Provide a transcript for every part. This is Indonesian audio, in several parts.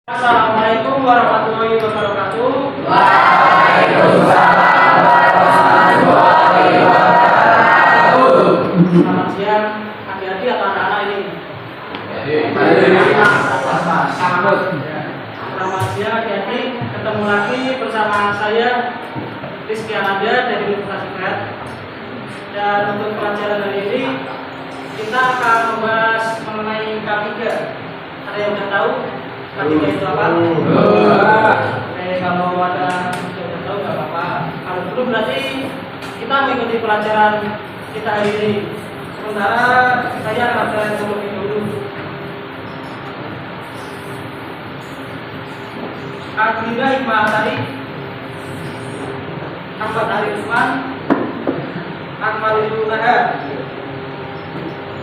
Assalamualaikum warahmatullahi wabarakatuh. Waalaikumsalam warahmatullahi wabarakatuh. Selamat siang, hati-hati atau anak-anak ini. Selamat siang, hati-hati. Ketemu lagi bersama saya Rizky Ananda dari Universitas Ibrahim. Dan untuk pelajaran hari ini kita akan membahas mengenai K3. Ada yang sudah tahu K3 itu apa? Kalau ada yang sudah tahu nggak apa-apa. Kalau belum berarti kita mengikuti pelajaran kita hari ini. Sementara saya akan belajar terlebih dahulu. Agenda Hikmah Tari, Ahmad Arifman, Akmalul Nahar,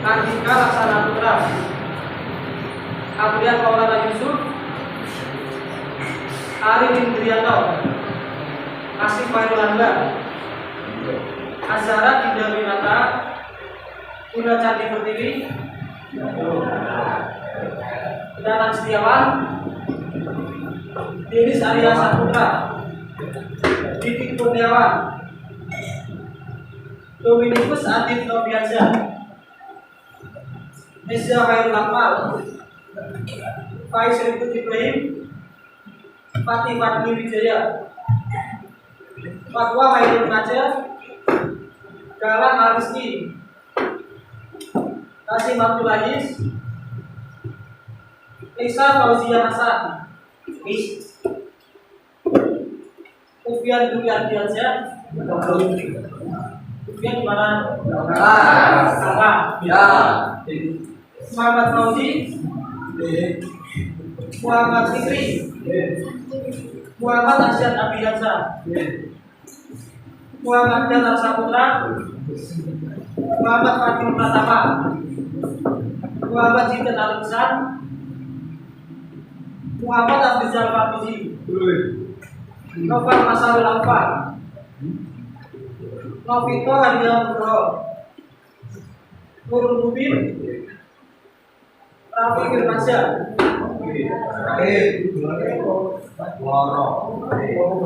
Andika Laksana Putra, Abrian Maulana Yusuf, Ari Indrianto, Asif Fairul Anda, Azhara Dinda Winata, Guna Candi Pertiwi, Danang Setiawan, Denis Arya Saputra, Didik Kurniawan, Dominikus Adit Noviansyah, Nesya Khairul Akmal, Faiz Rifut Ibrahim, Fatih Fadli Wijaya, Fatwa Khairul Najah, Galang Ariski, Kasim Abdul Aziz, Lisa Fauzia Hasan, Ufian Dwi Ardiansyah, Ufian di mana? Sama. Ya. Muhammad Fauzi, Muhammad Fikri, Muhammad Asyad Abiyansa, Muhammad Danar Saputra, Muhammad Fatim Pratama, Muhammad Jinten Al-Ihsan, Muhammad Abdizal Fatuzi, Novel Masarul Alfa, Novito Hadiah Putro, Nurul Mubin, Rafi Firmansyah,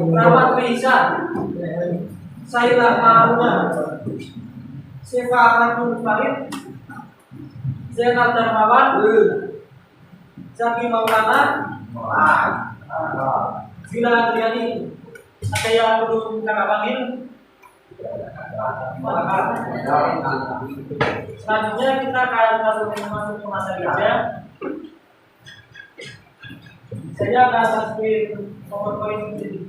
Rahmat Rihsan, Sailah Maruna, Siva Abdul Farid, Zainal Darmawan, Zaki Maulana, Gila Adriani. Ada yang perlu kakak panggil? Selanjutnya kita akan masuk ke masa kerja. Saya akan masukin PowerPoint ini.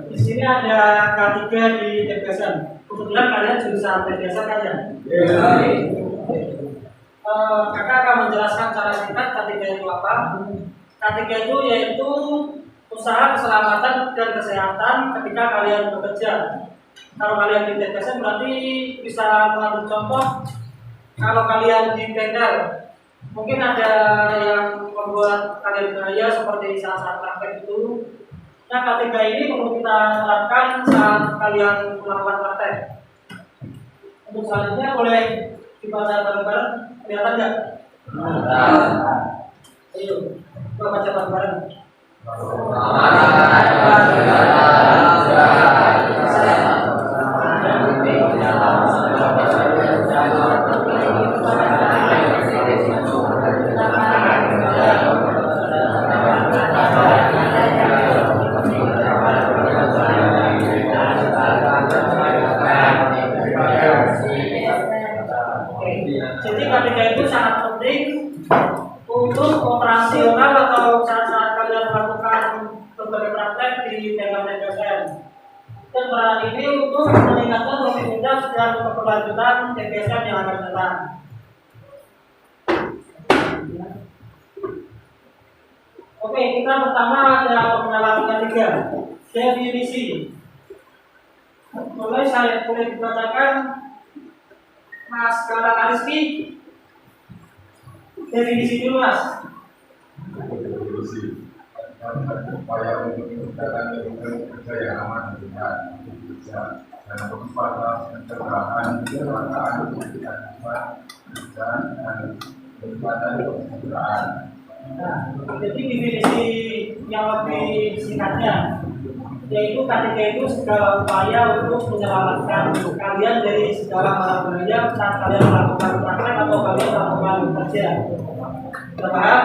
Di sini ada K3 di Tegasan. Kebetulan kalian jurusan Tegasan kan ya? Kakak akan menjelaskan cara singkat K3 itu apa. K3 itu yaitu usaha keselamatan dan kesehatan ketika kalian bekerja. Kalau kalian di Tegasan berarti bisa mengambil contoh. Kalau kalian di bengkel, mungkin ada yang membuat kalian bahaya seperti saat praktek itu. Nah, K3 ini perlu kita terapkan saat kalian melakukan praktek. Untuk selanjutnya boleh dibaca bareng-bareng, kelihatan nggak? Ayo, kita baca bareng-bareng. Jadi K3 itu sangat penting untuk operasional atau saat-saat kalian melakukan berbagai praktek di bengkel-bengkel. Dan peran ini untuk meningkatkan produktivitas dan keberlanjutan TPSM yang akan datang. Oke, kita pertama ada pengenalan ketiga, definisi. Boleh dibacakan Mas Kala Ariski. Definisi dulu Mas. Definisi upaya untuk menciptakan lingkungan kerja yang aman dan bekerja dan berkepada pencerahan kecelakaan pekerjaan dan kegiatan kesejahteraan. Nah, jadi definisi yang lebih singkatnya yaitu ketika itu segala upaya untuk menyelamatkan kalian dari segala bahaya saat kalian melakukan praktek atau kalian melakukan kerja. Sudah paham?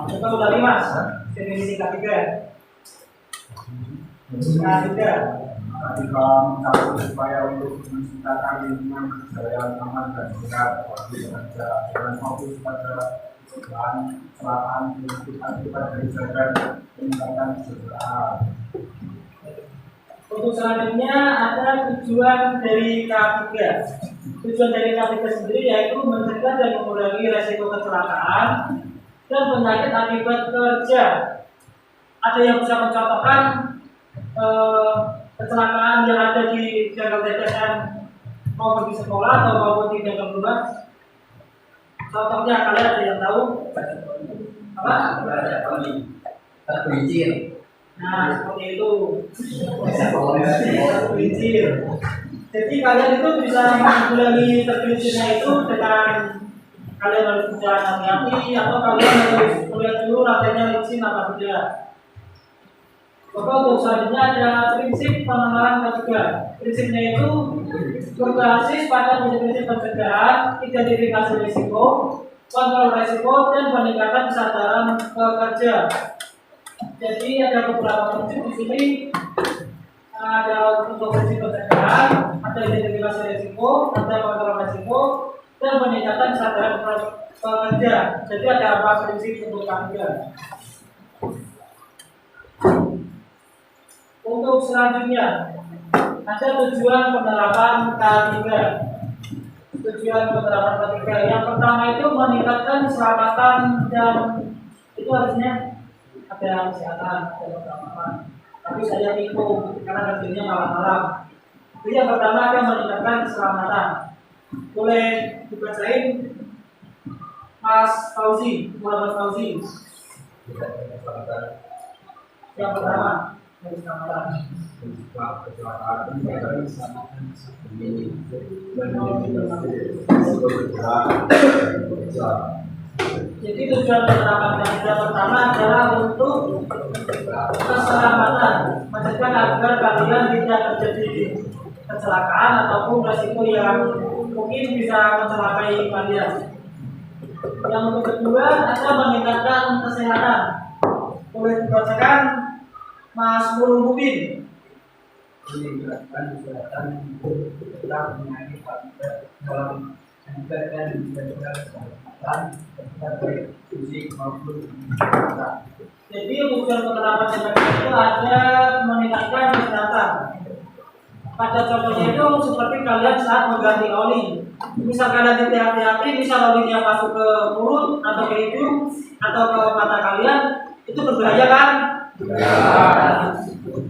Kita udah Mas, definisi ketiga. Ketiga. Ketika mencapai upaya untuk menciptakan lingkungan kerja yang aman dan sehat bagi pekerja dengan fokus pada perubahan kesalahan akibat dari jaga peningkatan kesejahteraan. Untuk selanjutnya ada tujuan dari K3. Tujuan dari K3 sendiri yaitu mencegah dan mengurangi resiko kecelakaan dan penyakit akibat kerja. Ada yang bisa mencontohkan kecelakaan yang ada di jalan TTN mau pergi sekolah atau mau di jalan rumah. Contohnya kalian ada yang tahu? Apa? Tergelincir. Nah, seperti itu. Tergelincir. Jadi kalian itu bisa menanggulangi tergelincirnya itu dengan kalian harus berjalan hati-hati atau kalian harus melihat dulu lantainya licin apa tidak. Maka untuk selanjutnya ada prinsip penanganan ketiga. Prinsipnya itu berbasis pada prinsip pencegahan, identifikasi risiko, kontrol risiko, dan peningkatan kesadaran pekerja. Jadi ada beberapa prinsip di sini. Ada untuk prinsip pencegahan, ada identifikasi risiko, ada kontrol risiko, dan peningkatan kesadaran pekerja. Jadi ada apa prinsip untuk ketiga. Untuk selanjutnya ada tujuan penerapan K3. Tujuan penerapan K3 yang pertama itu meningkatkan keselamatan dan itu harusnya ada kesehatan, ada keselamatan. Tapi saya tipu karena kerjanya malam-malam. Jadi yang pertama ada meningkatkan keselamatan. Boleh dibacain Mas Fauzi, Muhammad Fauzi. Yang pertama. Jadi tujuan penerapan yang pertama adalah untuk keselamatan, mencegah agar kalian tidak terjadi kecelakaan ataupun resiko yang mungkin bisa mencelakai kalian. Yang kedua adalah meningkatkan kesehatan. Boleh dibacakan Mas Murubin. Meningkatkan kesehatan untuk mencegah penyakit akibat dalam meningkatkan kesehatan baik fisik maupun mental. Jadi tujuan penerapan yang itu ada meningkatkan kesehatan. Pada contohnya itu seperti kalian saat mengganti oli. Misal kalian tidak hati-hati, misal olinya masuk ke mulut atau ke hidung atau ke mata kalian, itu berbahaya kan?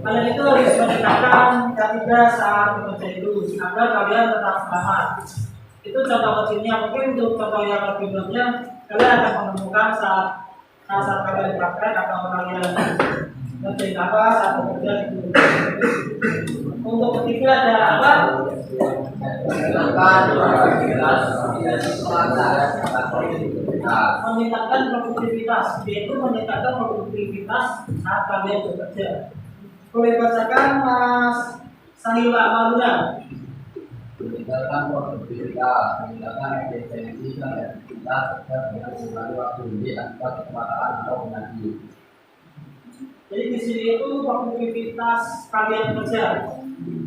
Kalian itu harus meningkatkan K3 saat bekerja itu agar kalian tetap selamat. Itu contoh kecilnya. Mungkin untuk contoh yang lebih beratnya kalian akan menemukan saat kalian praktek atau kalian ngerjain apa saat bekerja itu. Untuk ketiga ada apa? Meningkatkan produktivitas, yaitu meningkatkan produktivitas saat kalian bekerja. Boleh bacakan Mas Sahila Maluna. Meningkatkan produktivitas, meningkatkan efisiensi dan efektivitas serta dengan mengurangi waktu lebih akibat kecelakaan atau penyakit. Jadi di sini itu produktivitas kalian bekerja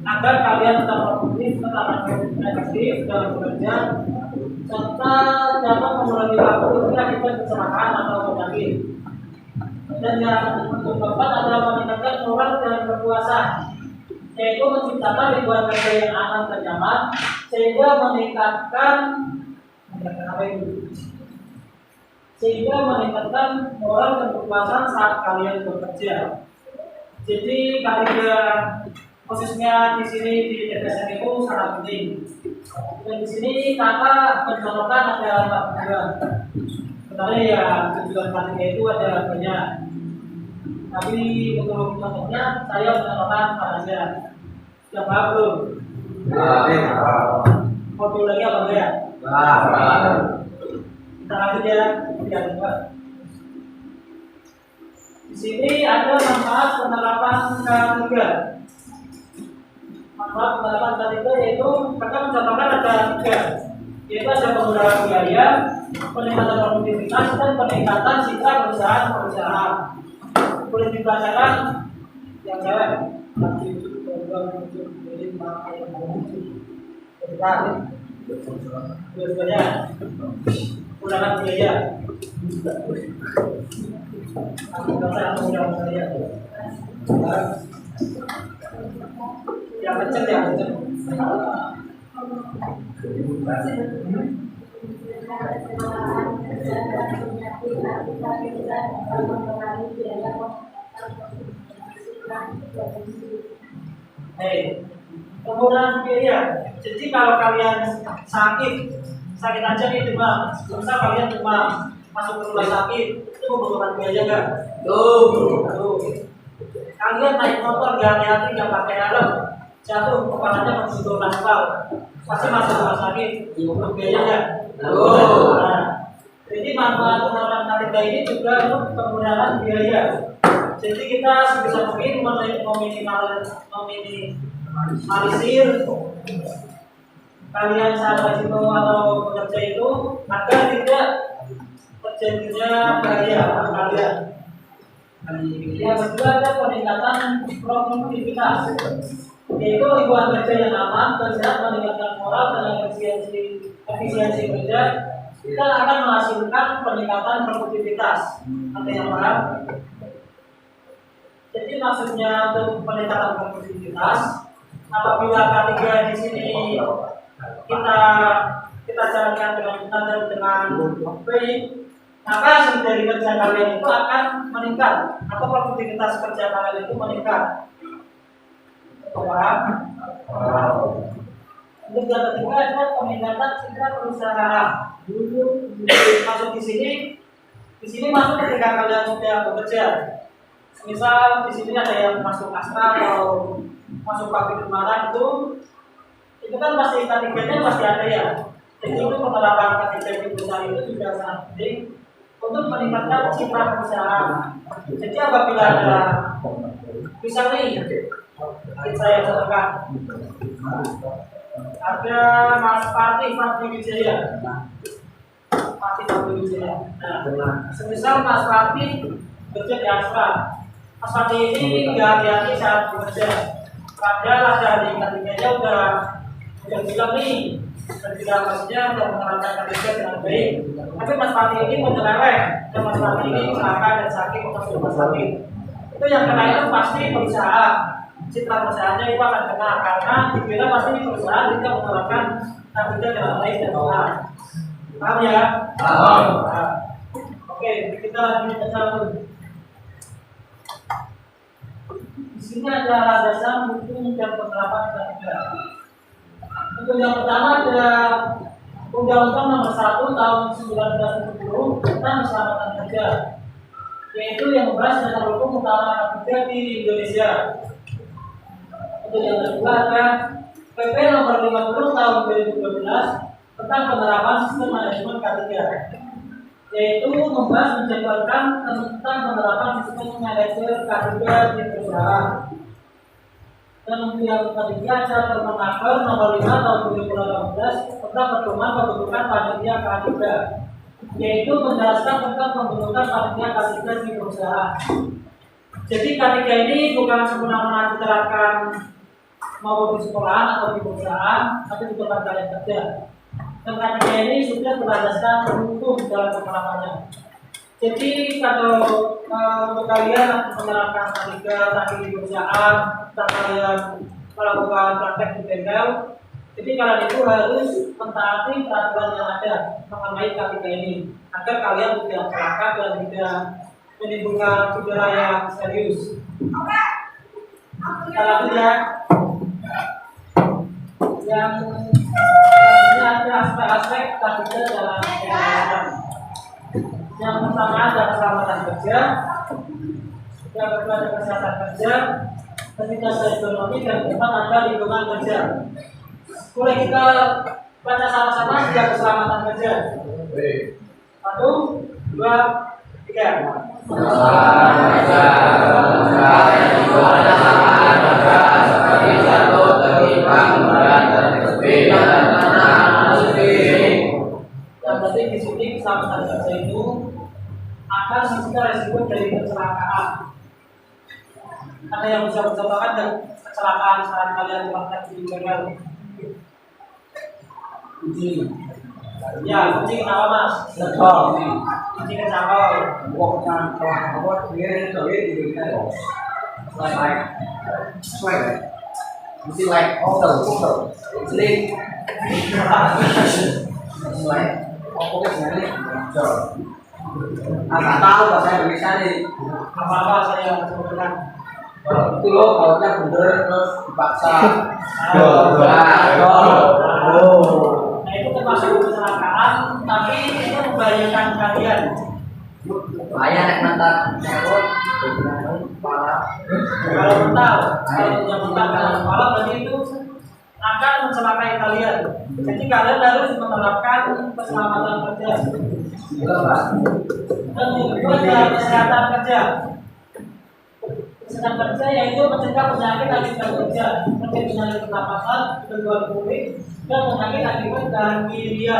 agar kalian tetap produktif, tetap efektif dalam bekerja, serta dapat mengurangi waktu lebih akibat kecelakaan atau penyakit. Dan yang keempat adalah meningkatkan moral dan kepuasan, yaitu menciptakan lingkungan kerja yang aman dan nyaman sehingga meningkatkan apa itu? sehingga meningkatkan moral dan kepuasan saat kalian bekerja. Jadi ketiga khususnya di sini di DPSN itu sangat penting. Dan di sini kata mencontohkan ada 4 tujuan. Sebenarnya ya tujuan ketiga itu ada banyak. Tapi untuk contohnya saya mencontohkan saja. Sudah paham belum? Mau dulu lagi apa enggak? Kita lanjut ya. Di sini ada manfaat penerapan K3. Manfaat penerapan K3 yaitu kita mencontohkan ada 3, yaitu ada pengurangan biaya, peningkatan produktivitas, dan peningkatan citra perusahaan. Boleh dibacakan yang cewek. Dua-duanya pengurangan biaya. Yang kenceng ya kenceng. Pengurangan biaya. Jadi kalau kalian sakit aja nih demam, misal kalian demam masuk ke rumah sakit, itu membutuhkan biaya nggak? Tuh. Kalian naik motor nggak hati-hati, nggak pakai helm, jatuh kepalanya menyentuh aspal, pasti masuk rumah sakit, butuh biaya nggak? Nah, jadi manfaat penerapan K3 ini juga untuk pengurangan biaya. Jadi kita sebisa mungkin meminimalisir kalian saat resiko atau bekerja itu agar tidak terjadinya bahaya kalian. Yang kedua ada peningkatan produktivitas, yaitu lingkungan kerja yang aman dan sehat meningkatkan moral dan efisiensi kerja. Kita akan menghasilkan peningkatan produktivitas. Ada yang paham? Jadi maksudnya untuk peningkatan produktivitas, apabila K3 di sini kita jalankan dengan benar dan dengan baik, maka hasil dari kerja kalian itu akan meningkat atau produktivitas kerja kalian itu meningkat. Paham? Untuk yang ketiga adalah peningkatan citra perusahaan. Masuk di sini masuk ketika kalian sudah bekerja. Misal di sini ada yang masuk Astra atau masuk pabrik kemarin itu kan pasti K3-nya pasti ada ya. Jadi itu penerapan K3 di perusahaan itu juga sangat penting untuk meningkatkan citra perusahaan. Jadi apabila ada misalnya saya contohkan ada Mas Fatih Wijaya. Nah, semisal Mas Fatih bekerja di Astra. Mas Fatih ini nggak hati-hati saat bekerja. Padahal ada di K3-nya udah bilang nih, dan tidak maksudnya udah menerapkan K3 dengan baik. Tapi Mas Fatih ini menyeleweng, dan Mas Fatih ini kecelakaan dan sakit atau rumah sakit. Itu yang kena itu pasti perusahaan. Citra perusahaannya itu akan kena karena dikira pasti perusahaan tidak menerapkan K3 dengan baik dan benar. Paham ya? Paham. Oke, kita lanjut ke satu. Di sini ada landasan hukum dan penerapan K3. Untuk yang pertama ada Undang-Undang Nomor 1 Tahun 1970 tentang Keselamatan Kerja, yaitu yang membahas dasar hukum utama K3 di Indonesia. Untuk yang kedua ada PP Nomor 50 Tahun 2012 tentang penerapan sistem manajemen K3, yaitu membahas menjadwalkan tentang penerapan sistem manajemen K3 di perusahaan. Dan yang ketiga ada Permenaker Nomor 5 Tahun 2018 tentang pedoman pembentukan panitia K3, yaitu menjelaskan tentang pembentukan panitia K3 di perusahaan. Jadi K3 ini bukan semena-mena diterapkan mau di sekolahan atau di perusahaan, tapi di tempat kalian kerja. Dan K3 ini sudah berlandaskan hukum dalam penerapannya. Jadi kalau untuk kalian menerapkan K3 tadi di perusahaan, kalian melakukan praktek di bengkel, Jadi kalian itu harus mentaati peraturan yang ada mengenai K3 ini agar kalian tidak celaka dan tidak menimbulkan cedera yang serius. Kalau tidak, yang selanjutnya ada aspek-aspek K3 dalam keselamatan. Yang pertama ada keselamatan kerja, yang kedua ada kesehatan kerja, ketiga ada ekonomi, dan keempat ada lingkungan kerja. Boleh kita baca sama-sama tiga keselamatan kerja. 1, 2, 3. Yang penting di sini keselamatan kerja itu akan mencegah resiko dari kecelakaan. Ada yang bisa mencontohkan dan kecelakaan saat kalian berangkat di gagal? Kucing. Ya, kucing kenapa mas? Kucing kecangkol. Mesti like order. Sleep. Oke sebenarnya nggak tahu bahasa Indonesia nih Apa-apa saya sebutkan. itu loh kalau bener terus dipaksa Nah itu termasuk kecelakaan, tapi itu membahayakan kalian. bahaya nek mantan nyangkut parah Kalau mental, kalau yang mental karena kepala berarti itu akan mencelakai kalian. Jadi kalian harus menerapkan keselamatan kerja. Dan yang kedua adalah kesehatan kerja. Kesehatan kerja yaitu mencegah penyakit akibat kerja, seperti penyakit pernapasan, gangguan kulit, dan penyakit akibat bahan kimia.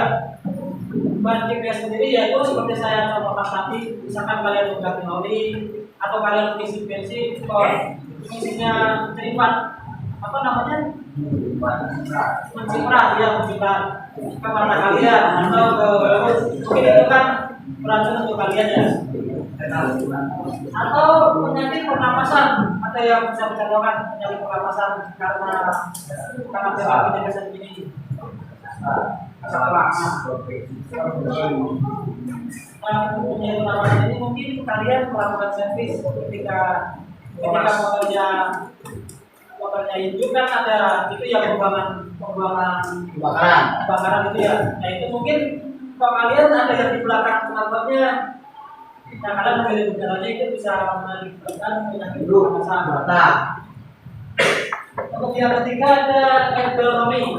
Bahan kimia sendiri yaitu seperti saya contohkan tadi, misalkan kalian mengganti oli atau kalian mengisi bensin, isinya derivat apa namanya? Menciprat ya, menciprat ke mata kalian atau ke mungkin itu kan beracun untuk kalian ya. Atau penyakit pernapasan, ada yang bisa mencontohkan penyakit pernapasan karena penyakit begini. Penyakit pernapasan ini mungkin kalian melakukan servis ketika motornya hidup kan ada itu ya pembakaran itu ya. Nah itu mungkin kalau kalian ada yang di belakang knalpotnya, nah kalian menjadi udaranya itu bisa mengakibatkan penyakit pernapasan. Untuk yang ketiga ada ergonomi,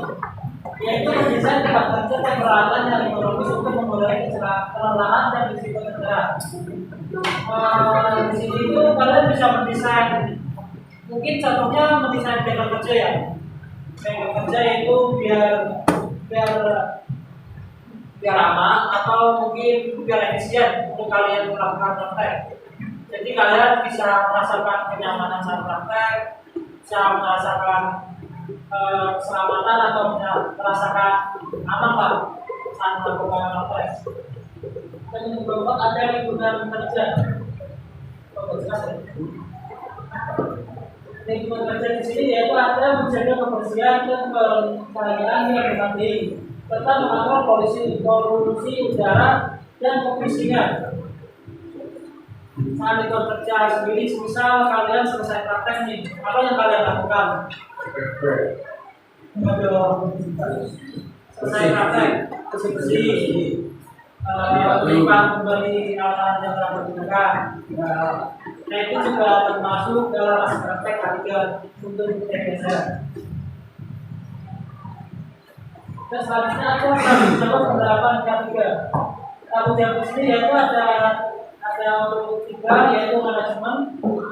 yaitu mendesain tempat kerja dan peralatan yang ekonomis untuk mengurangi kelelahan dan risiko cedera. Di sini itu kalian bisa mendesain. Mungkin contohnya mendesain bengkel kerja ya. Bengkel kerja itu biar aman atau mungkin biar efisien untuk kalian melakukan praktek. Jadi kalian bisa merasakan kenyamanan saat praktek, bisa merasakan keselamatan atau merasakan aman lah saat melakukan praktek. Dan yang keempat ada lingkungan kerja. Lingkungan kerja di sini yaitu ada menjaga kebersihan dan kebahagiaan yang berarti serta mengatur polusi udara dan kebisingan. Saat lingkungan kerja sendiri, misal kalian selesai praktek nih, apa yang kalian lakukan? Selesai praktek, bersih-bersih, melimpah kembali alat-alat yang telah digunakan. Nah itu juga termasuk dalam aspek praktek K3 untuk kerja. Dan selanjutnya aku akan mencoba penerapan K3. Tanggung jawab di sini yaitu ada untuk 3 yaitu manajemen,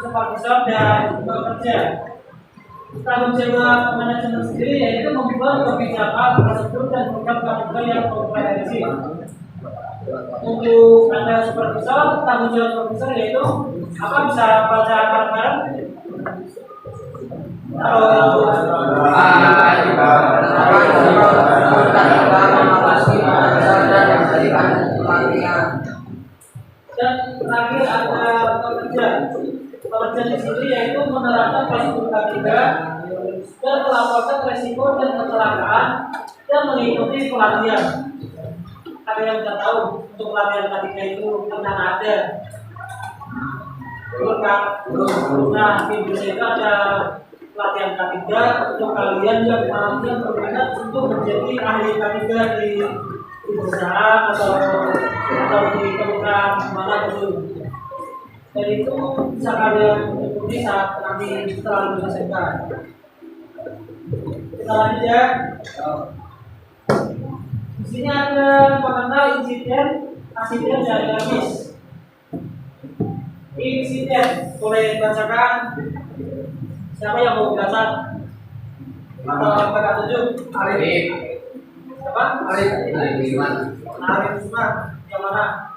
supervisor dan pekerja. Tanggung jawab manajemen sendiri yaitu membuat kebijakan, prosedur dan program K3 yang komprehensif. Untuk ada supervisor, tanggung jawab supervisor yaitu apa bisa baca bareng-bareng? Dan terakhir ada pekerja. Pekerja di sini yaitu menerapkan prosedur K3 dan melaporkan resiko dan kecelakaan yang mengikuti pelatihan. Ada yang tidak tahu untuk pelatihan K3 itu pernah ada. Belum kan? Nah, di Indonesia itu ada pelatihan K3 untuk kalian yang berminat untuk menjadi ahli K3 di perusahaan atau di kementerian mana gitu. Dan itu bisa kalian ikuti saat nanti setelah lulus SMK. Kita lanjut ya. Di sini ada mengenal insiden dari habis. Insiden boleh bacakan. Siapa yang mau baca? Atau baca tujuh? Arif. Siapa? Arif Usman. Arif Usman. Yang mana?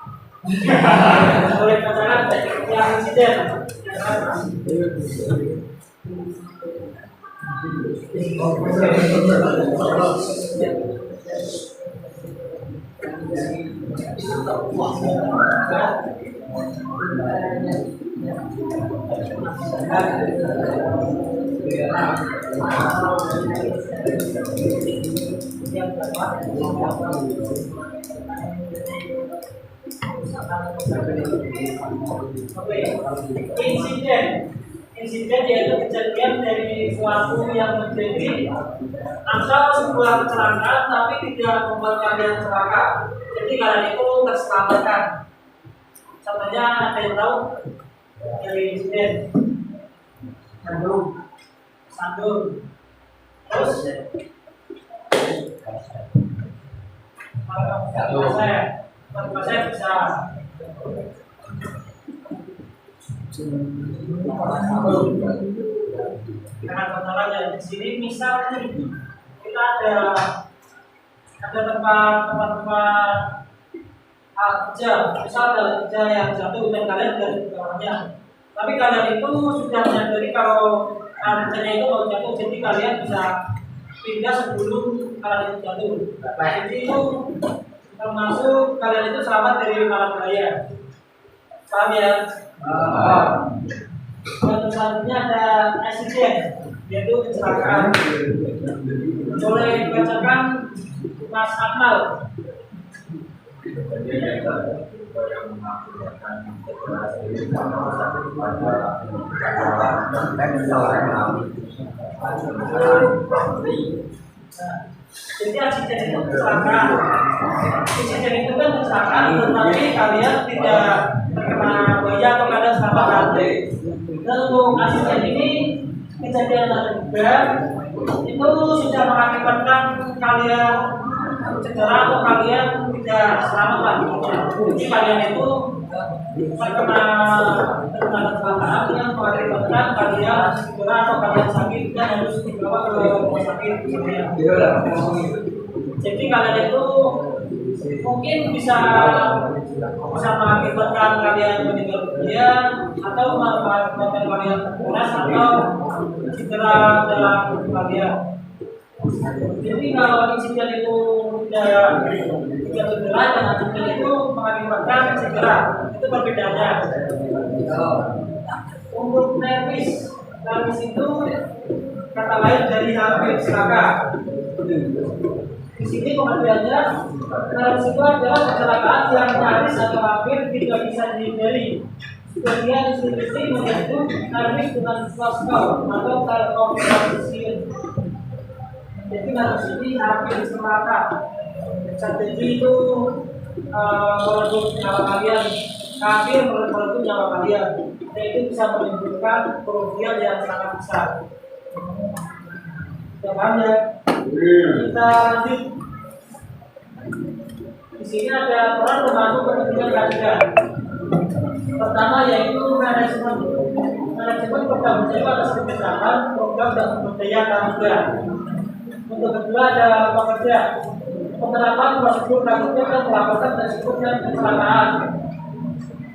Boleh bacakan yang insiden. Insiden yaitu kejadian dari suatu yang terjadi atau sebuah kecelakaan tapi tidak membuat kalian celaka. Jadi kalian itu terselamatkan. Contohnya ada yang tahu dari insiden sandung. Terus saya bisa dengan contohnya di sini misalnya kita ada tempat kerja, misal ada kerja yang jatuh dan kalian dari bawahnya. Tapi kalian itu sudah menyadari kalau kerjanya itu mau jatuh, jadi kalian bisa pindah sebelum kalian itu jatuh. Jadi itu termasuk kalian itu selamat dari malam bahaya. Paham ya? Dan selanjutnya ada accident, yaitu kecelakaan. Boleh bacakan Mas Akmal. Jadi accident itu kecelakaan. Insiden itu kan kecelakaan, tetapi kalian tidak terkena bahaya atau kalian selamat. Dan untuk accident ini kejadian juga itu sudah mengakibatkan kalian cedera atau kalian tidak selamat lagi. Jadi kalian itu terkena kecelakaan yang mengakibatkan kalian cedera atau kalian sakit dan harus dibawa ke rumah sakit. Jadi kalian itu mungkin bisa mengakibatkan kalian meninggal dunia atau mengakibatkan kalian terkeras atau cedera dalam tubuh kalian. Jadi kalau insiden itu tidak cedera dan insiden itu mengakibatkan cedera, itu perbedaannya. Untuk nervis itu kata lain dari hampir celaka. Di sini pengertiannya nervis itu adalah kecelakaan yang nyaris atau hampir tidak bisa dihindari. Sebagian institusi menyebut nervis dengan Glasgow atau terkomplikasi. Jadi nervis ini hampir celaka. Jadi itu merenggut nyawa kalian, hampir merenggut nyawa kalian. Dan itu bisa menimbulkan kerugian yang sangat besar. Jangan kita lanjut. Di sini ada peran termasuk kepentingan kajian. Pertama yaitu manajemen. Manajemen program menjadi atas kebijakan program dan pemberdaya kajian. Untuk kedua ada pekerja. Penerapan prosedur kajian dan melakukan resiko dan kecelakaan.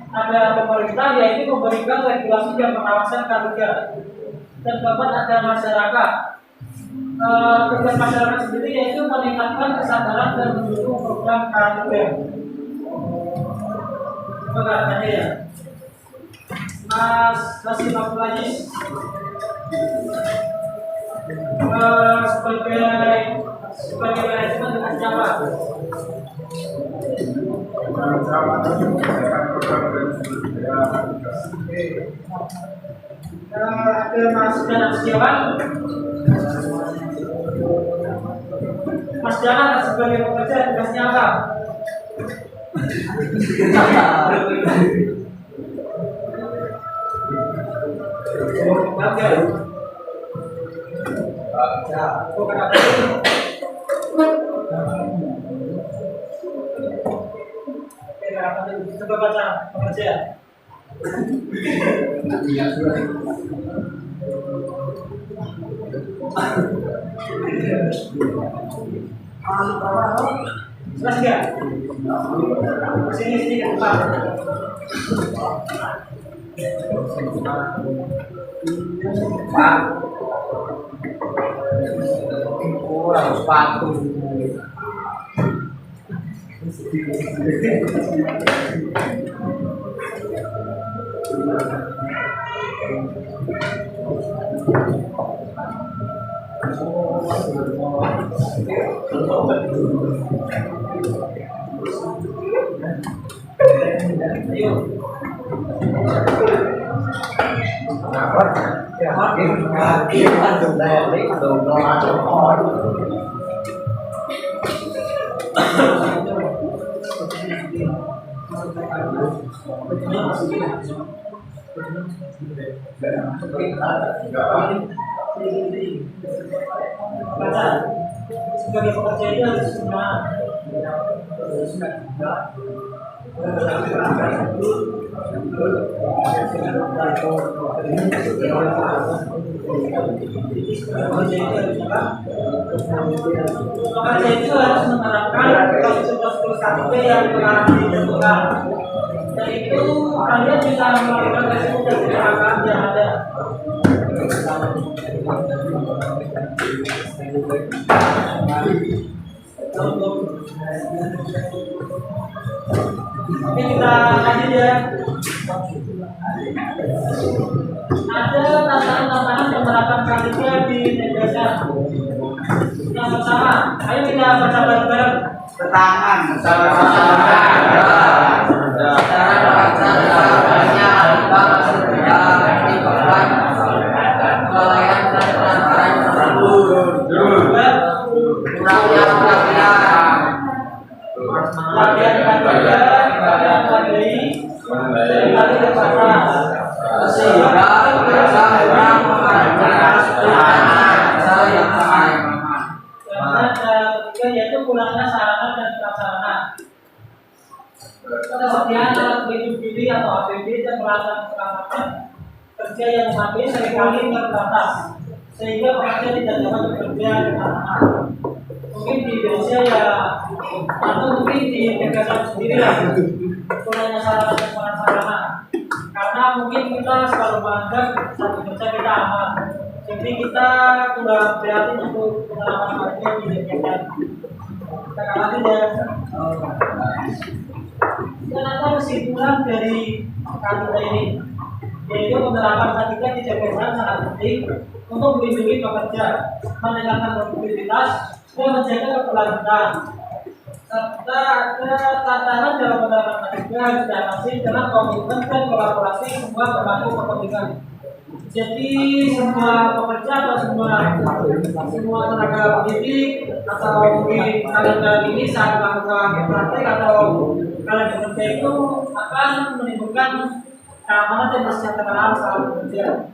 Ada pemerintah yaitu memberikan regulasi dan pengawasan kajian. Dan keempat ada masyarakat. Tugas masyarakat sendiri yaitu meningkatkan kesadaran dan mendukung program KKB. Coba tanya ya, Mas Abdul Aziz. sebagai manajemen dengan siapa? Ada Mas Danang Setiawan. Mas Danang sebagai pekerja tugasnya apa? Bukan apa? Coba baca pekerja. Jelas nggak? Sini ke depan. Pak, kurang sepatu. Sebagai pekerja itu harus semua. Pekerja itu harus menerapkan prosedur KTP yang telah ditentukan. Yaitu kalian bisa melakukan resiko kecelakaan yang ada. Oke, kita lanjut ya. Ada tantangan-tantangan penerapan KTP di Indonesia. Yang pertama, ayo kita baca bareng-bareng. Tangan, yaitu kurangnya sarana dan prasarana. Ketersediaan alat pelindung diri atau APD dan peralatan keselamatan kerja yang memadai seringkali terbatas, sehingga pekerja tidak dapat bekerja dengan aman. Mungkin di Indonesia ya, atau mungkin di negara sendiri lah, kurangnya sarana dan prasarana. Karena mungkin kita selalu menganggap saat bekerja kita aman, jadi kita kurang prihatin untuk pengalaman kerja di Indonesia. Kita lanjut ya. Dan ada kesimpulan dari kata ini, yaitu penerapan KTP di jabatan sangat penting untuk melindungi pekerja, meningkatkan produktivitas, dan menjaga keberlanjutan. Serta ada tantangan dalam penerapan KTP harus diatasi dengan komitmen dan kolaborasi semua pemangku kepentingan. Jadi semua pekerja atau semua tenaga pendidik atau mungkin kalian ini saat melakukan praktek atau kalian bekerja itu akan menimbulkan keamanan dan kesejahteraan saat bekerja.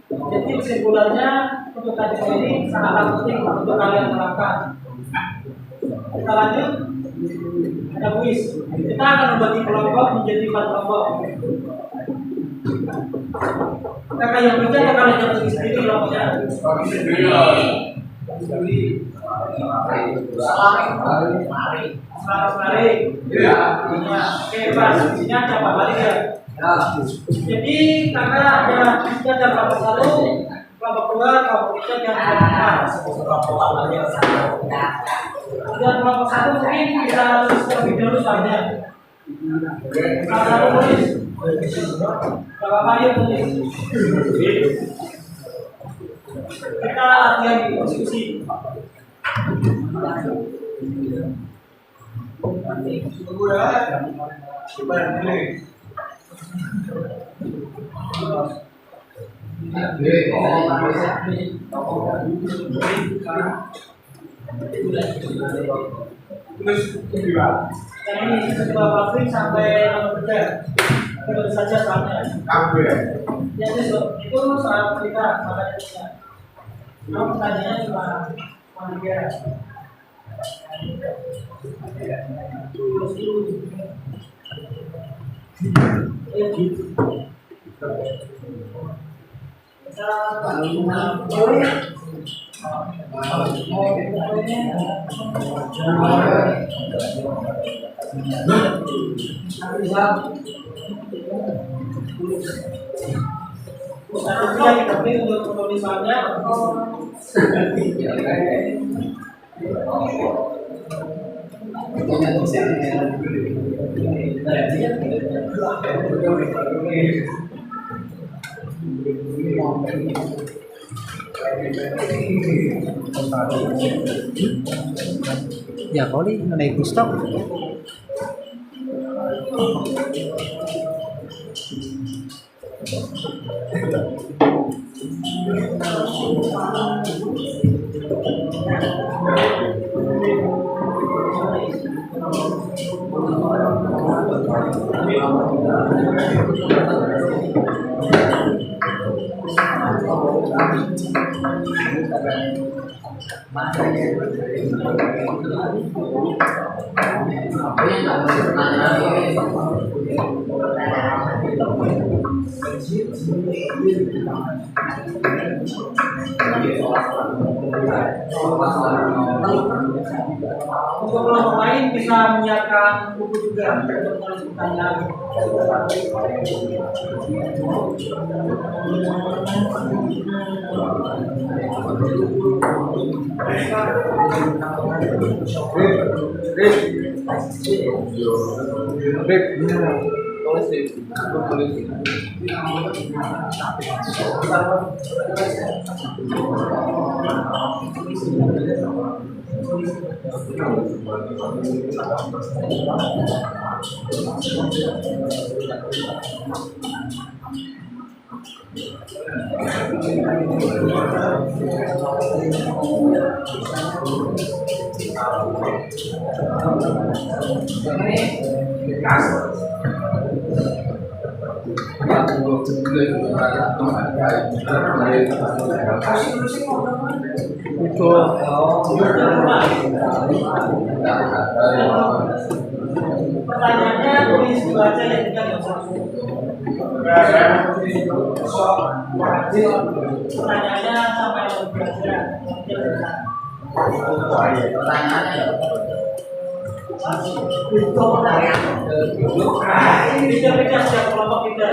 Jadi kesimpulannya untuk KTP ini sangat penting untuk kalian terapkan. Kita lanjut. Ada kuis. Kita akan membagi kelompok menjadi 4 kelompok. Kakak yang kerja atau kalian yang bagi sendiri kelompoknya? Mari. Iya. Oke, Pak. Isinya ada apa balik ya? Jadi kakak ada kelompok 1, kelompok 2, kelompok 3 dan kelompok 4. Dan kelompok 1 mungkin bisa lebih dulu soalnya. Kelompok 1 tulis. Bapak Mayu tulis. Kita latihan diskusi. Yang ini sebuah pabrik sampai nomor kerja itu saja soalnya. Ya itu soal kita makanya kita. Kalau pertanyaannya cuma tiga. Kita pilih untuk penulisannya. Ya kali naik stok. Untuk kelompok lain bisa menyiapkan buku juga untuk menulis pertanyaan. Pertanyaannya tulis baca yang tiga pertanyaannya sampai beda-beda setiap kelompok kita.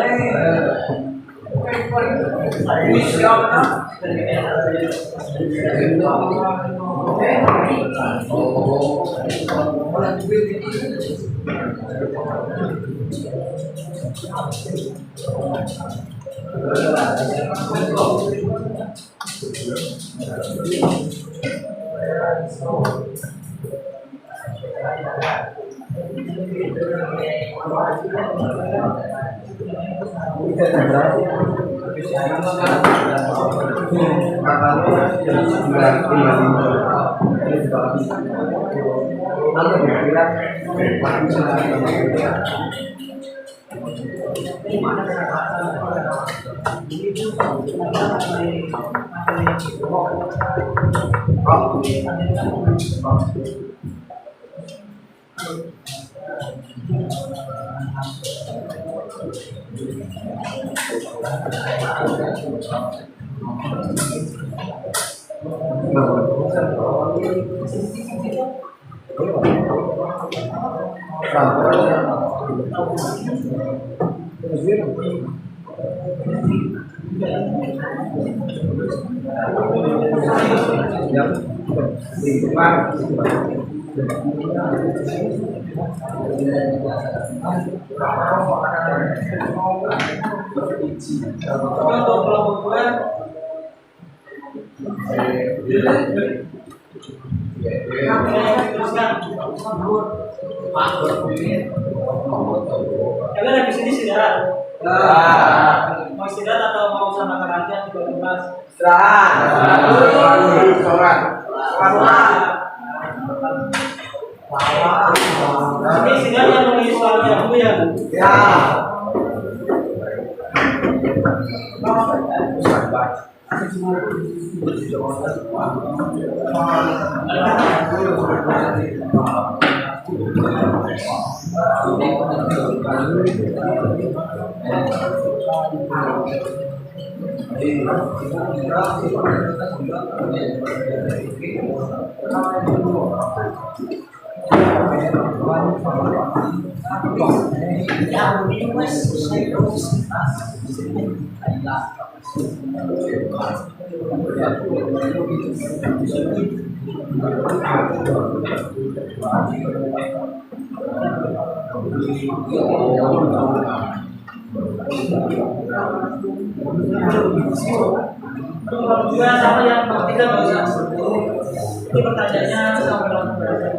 Untuk kelompok Teruskan. Kalian habis ini istirahat? Mau istirahat atau mau sama kerajaan juga bebas? Ini istirahat yang mengisi soalnya aku ya. Juga sama yang tidak bisa. Ini pertanyaannya sama dalam belajar.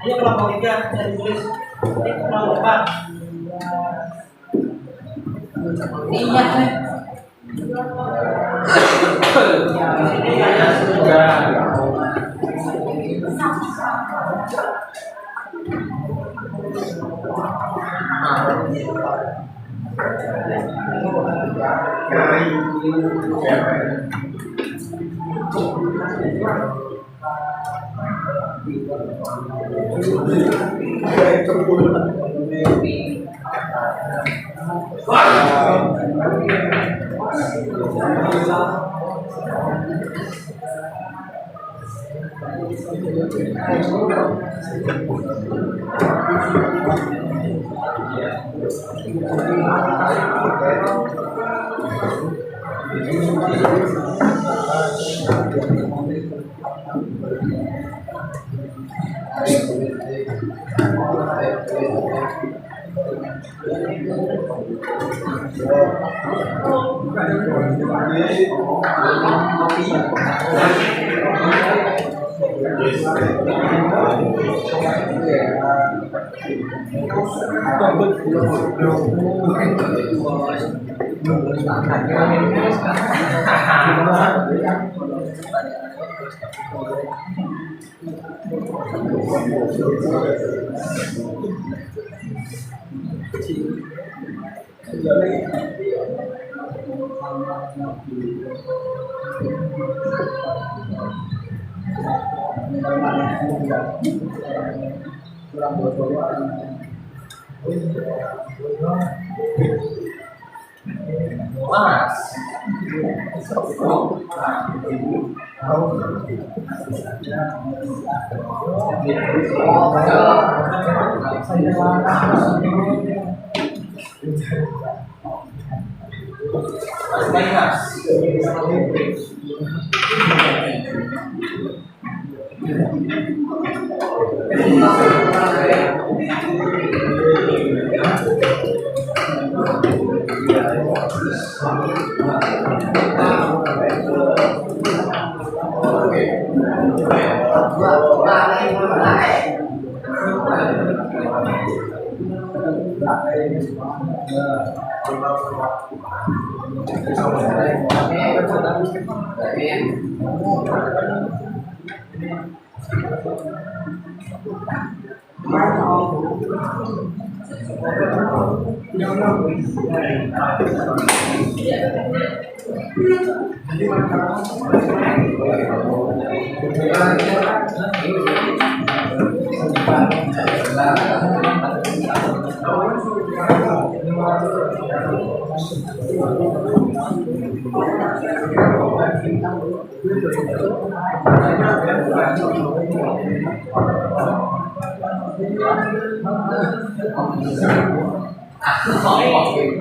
Ayo kelompok 3 bisa ditulis. Kelompok 4. Ingat nih. Ini ada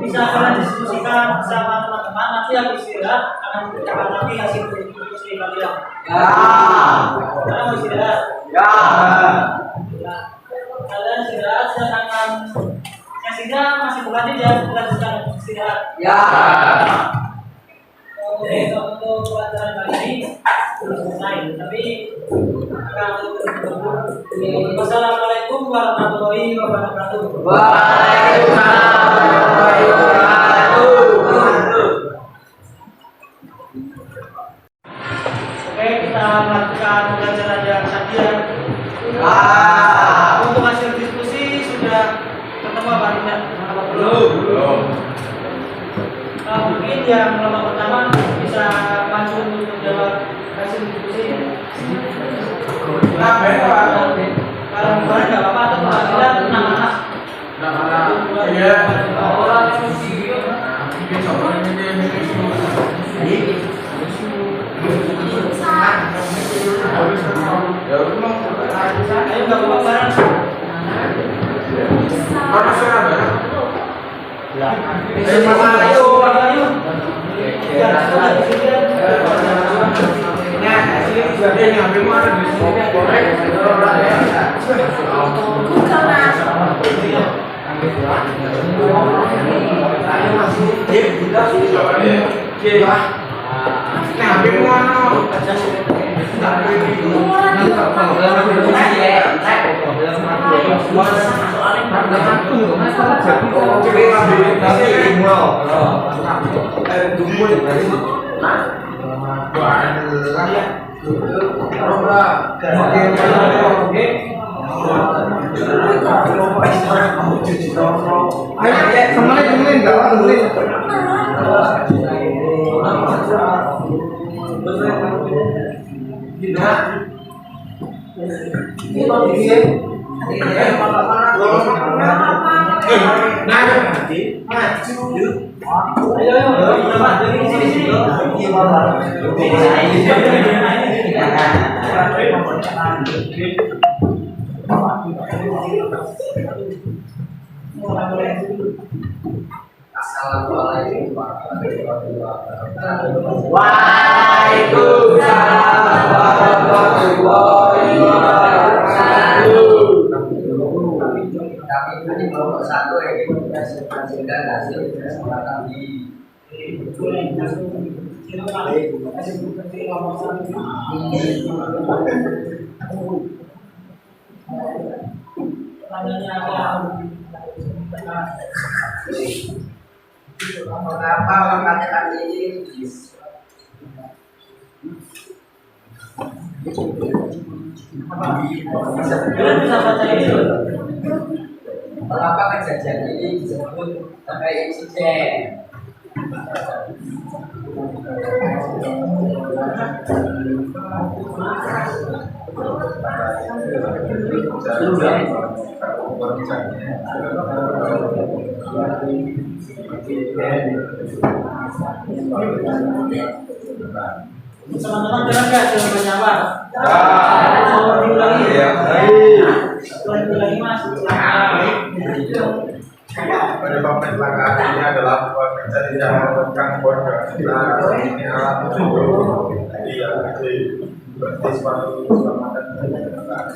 bisa kalian diskusikan bersama teman-teman, nanti habis istirahat akan menceritakan lagi hasil diskusi kalian. Kalian mau istirahat? Kalian istirahat dan akan sesinya masih berlanjut ya, bukan istirahat. Oke, untuk pelajaran kali ini sudah selesai, tapi akan wassalamualaikum warahmatullahi wabarakatuh. Waalaikumsalam warahmatullahi wabarakatuh. Oke, kita melakukan pelajaran yang tadi ya. Untuk hasil diskusi sudah ketemu apa tidak? Belum. Mungkin yang kelompok pertama bisa maju untuk menjawab hasil diskusi. Kalau kemarin nggak apa-apa, atau apabila nama Ayo gabung bareng. Assalamualaikum warahmatullahi wabarakatuh. Waalaikumsalam warahmatullahi wabarakatuh. Tapi ini kelompok satu ini menghasilkan hasil kesempatan di mengapa mengatakan ini mengapa kejadian ini disebut sebagai insiden? Teman-teman dengar nggak jawabannya apa? Coba diulangi. Diulangi mas. Penyebab kecelakaan ini adalah bekerja tidak melakukan kode. Nah, ini alat untuk berarti suatu keselamatan kecelakaan.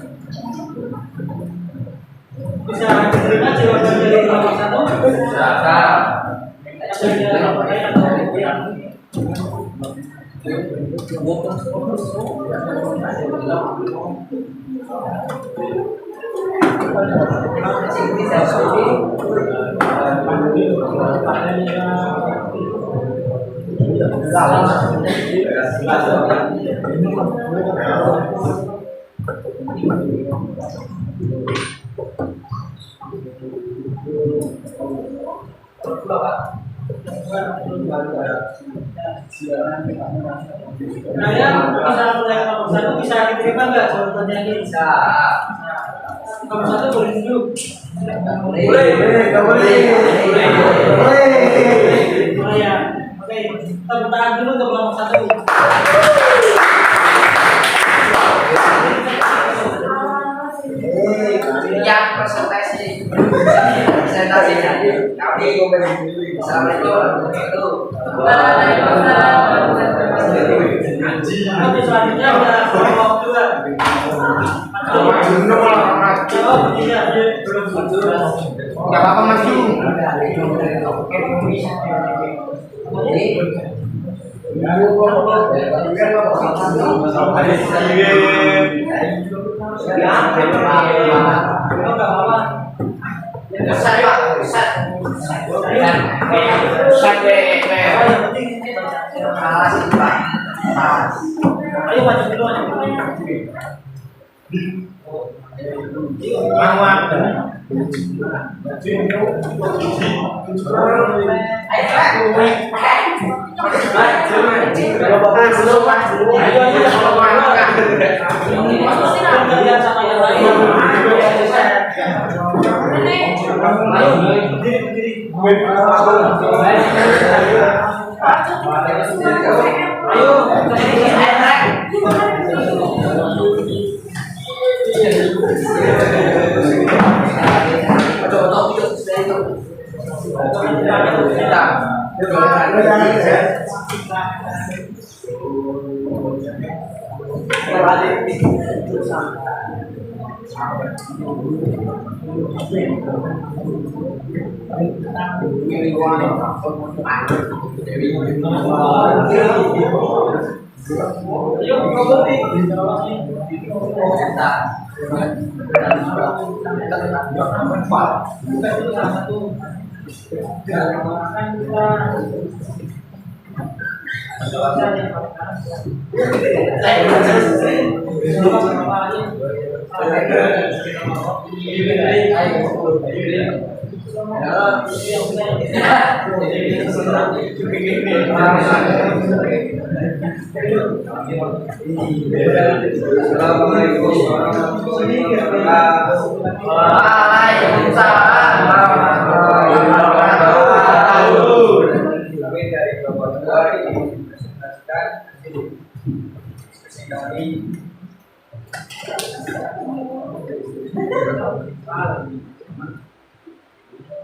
Bisa diterima jawaban dari kelompok satu? Kalian bisa mulai kelompok satu bisa diterima nggak jawabannya ini? Bisa. Kelompok satu boleh duduk. Boleh Ya. Oke, tepuk tangan dulu untuk kelompok satu. yang presentasi jadi kami assalamualaikum Oke, selanjutnya ada kelompok dua. Gak apa-apa Mas Ju. Ayo maju dulu. Ayo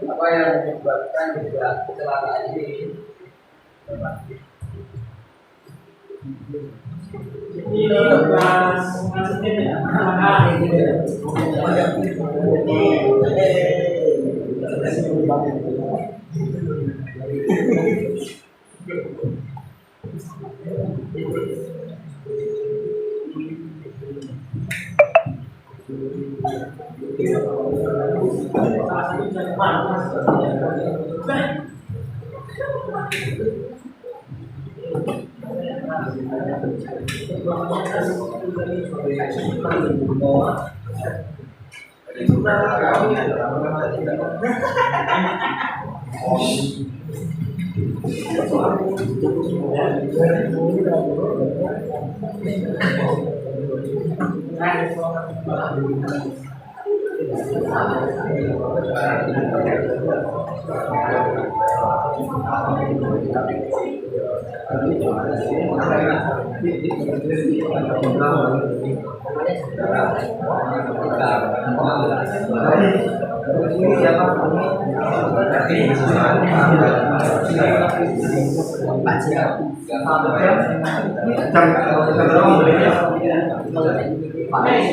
Apa yang menyebabkan kecelakaan ini?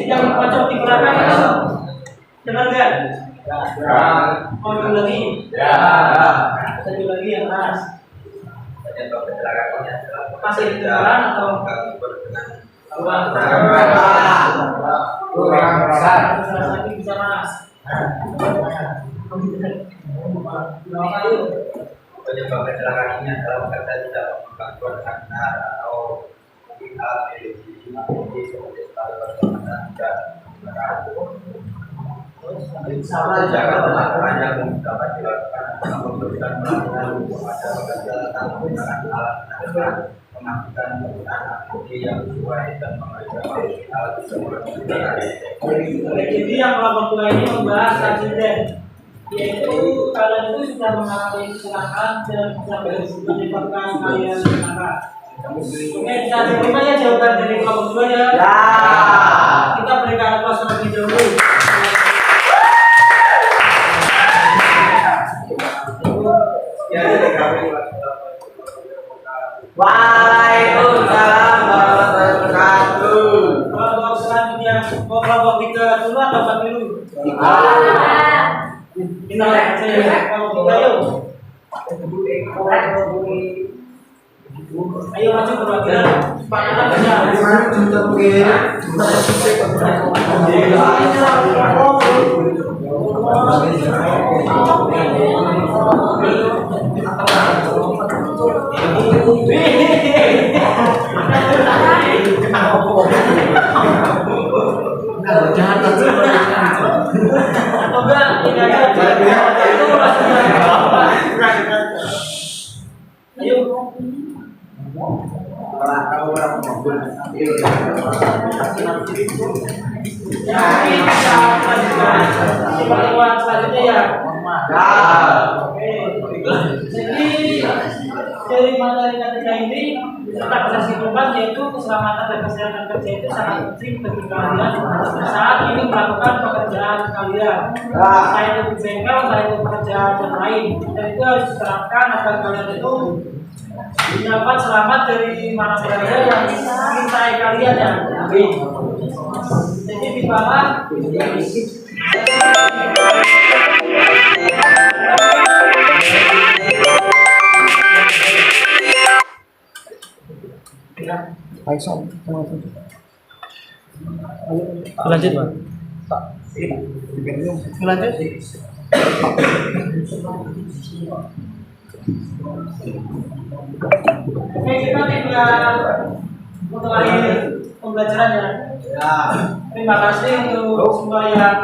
Yang pojok di belakang itu dengar nggak? Mau dulu lagi? Satu lagi yang keras. Masih di depan atau kurang besar? Lagi bisa mas. Penyebab kecelakaan ini adalah karena tidak melakukan benar atau melihat seperti pertemanan dan jangan hanya dapat dilakukan memberikan pelayanan kepada perjalanan menggunakan alat dan memastikan penggunaan aplikasi yang sesuai dan memberikan alat Jadi yang kelompok dua ini membahas insiden, yaitu kalian itu sudah mengalami kecelakaan dan menyebabkan kalian celaka. Oke, bisa diterima ya jawaban dari kelompok dua ya. Kita berikan aplaus terlebih dahulu. Waalaikumsalam warahmatullahi wabarakatuh. Kelompok selanjutnya, mau kelompok tiga dulu atau empat dulu? Kita lihat saja kelompok tiga yuk. Ayo maju perwakilan. Pak Anak atau enggak ini aja. Ayo. Selanjutnya ya. Oke. Jadi dari materi ketiga ini kita bisa simpulkan yaitu keselamatan dan kesehatan kerja itu sangat penting bagi kalian saat ini melakukan pekerjaan kalian. Saya itu di bengkel, saya itu pekerjaan yang lain. Dan itu harus diterapkan agar kalian itu dapat selamat dari mana bahaya yang mengintai kalian ya. Jadi di bawah Lanjut, Pak. Lanjut. oke, kita tinggal untuk akhir pembelajarannya. Ya. Terima kasih untuk semua yang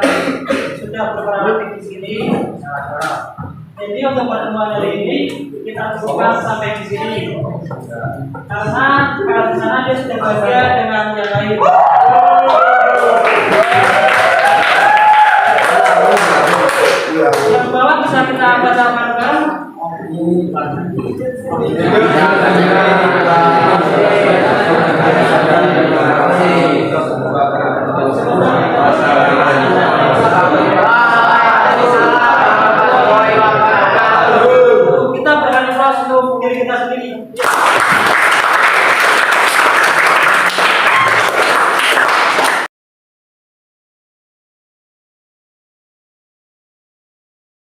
sudah berperan di sini. Jadi untuk pertemuan hari ini kita cukupkan sampai di sini. Karena kalau di sana dia sudah bahagia dengan yang lain. Yang bawah bisa kita baca bareng-bareng. Kita berikan ikhlas untuk diri kita sendiri.